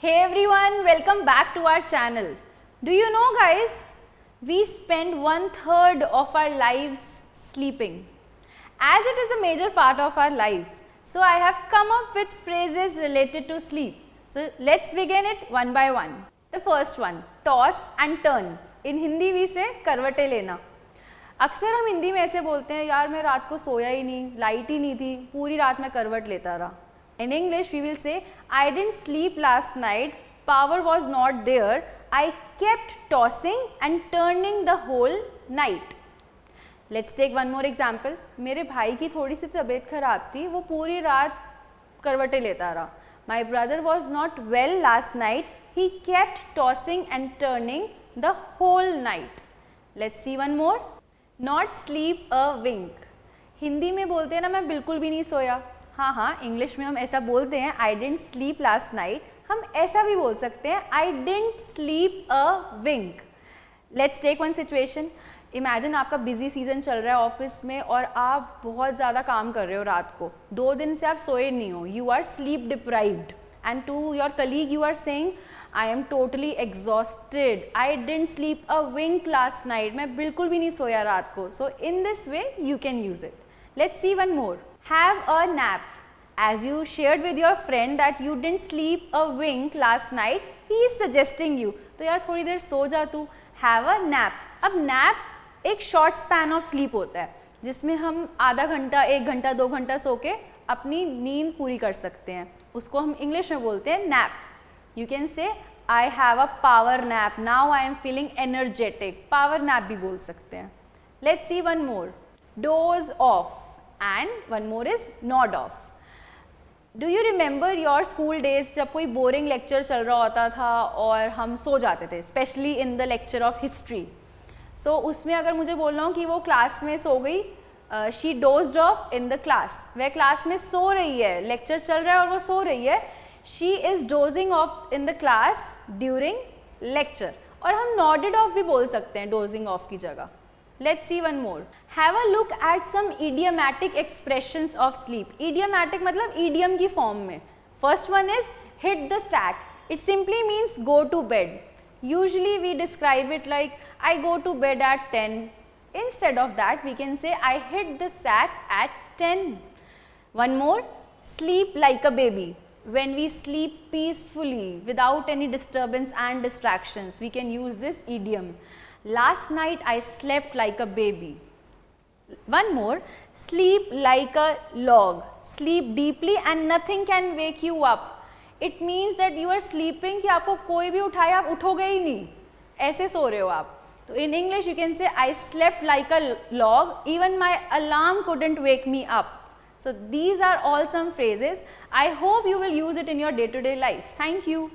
Hey everyone, welcome back to our channel. Do you know guys, we spend 1/3 of our lives sleeping. As it is a major part of our life, so I have come up with phrases related to sleep. So let's begin it one by one. The first one, toss and turn. In Hindi we say करवटें लेना. अक्सर हम हिंदी में ऐसे बोलते हैं, यार मैं रात को सोया ही नहीं, लाइट ही नहीं थी, पूरी रात मैं करवट लेता रहा. In English we will say, I didn't sleep last night, power was not there, I kept tossing and turning the whole night. Let's take one more example. मेरे भाई की थोड़ी सी तबीयत खराब थी, वो पूरी रात करवटें लेता रहा. My brother was not well last night, he kept tossing and turning the whole night. Let's see one more. Not sleep a wink. Hindi में बोलते हैं ना, मैं बिल्कुल भी नहीं सोया. हाँ, इंग्लिश में हम ऐसा बोलते हैं, I didn't sleep last night. हम ऐसा भी बोल सकते हैं, I didn't sleep a wink. Let's take one situation. Imagine आपका बिजी सीजन चल रहा है ऑफिस में और आप बहुत ज़्यादा काम कर रहे हो रात को. 2 दिन से आप सोए नहीं हो. You are sleep deprived. And to your colleague you are saying, I am totally exhausted. I didn't sleep a wink last night. मैं बिल्कुल भी नहीं सोया रात को. So in this way you can use it. Let's see one more. Have a nap. As you shared with your friend that you didn't sleep a wink last night, he is suggesting you. तो यार थोड़ी देर सो जा तू. Have a nap. अब nap एक short span of sleep होता है जिसमें हम आधा घंटा, 1 घंटा, 2 घंटा सो के अपनी नींद पूरी कर सकते हैं. उसको हम इंग्लिश में बोलते हैं nap. You can say I have a power nap. Now I am feeling energetic. Power nap भी बोल सकते हैं. Let's see one more. Doze off. And one more is nod off. Do you remember your school days जब कोई boring lecture चल रहा होता था और हम सो जाते थे, especially in the lecture of history. So उसमें अगर मुझे बोलना हो कि वो क्लास में सो गई, she dozed off in the class. वह क्लास में सो रही है, lecture चल रहा है और वो सो रही है. She is dozing off in the class during lecture. और हम nodded off भी बोल सकते हैं dozing off की जगह. Let's see one more. Have a look at some idiomatic expressions of sleep. Idiomatic मतलब idiom की form में. First one is hit the sack. It simply means go to bed. Usually we describe it like I go to bed at 10. Instead of that we can say I hit the sack at 10. One more, sleep like a baby. When we sleep peacefully without any disturbance and distractions, we can use this idiom. Last night I slept like a baby. One more, sleep like a log. Sleep deeply and nothing can wake you up. It means that you are sleeping कि आपको कोई भी उठाए आप उठोगे ही नहीं, ऐसे सो रहे हो आप. तो in English you can say I slept like a log. Even my alarm couldn't wake me up. So these are all some phrases. I hope you will use it in your day-to-day life. Thank you.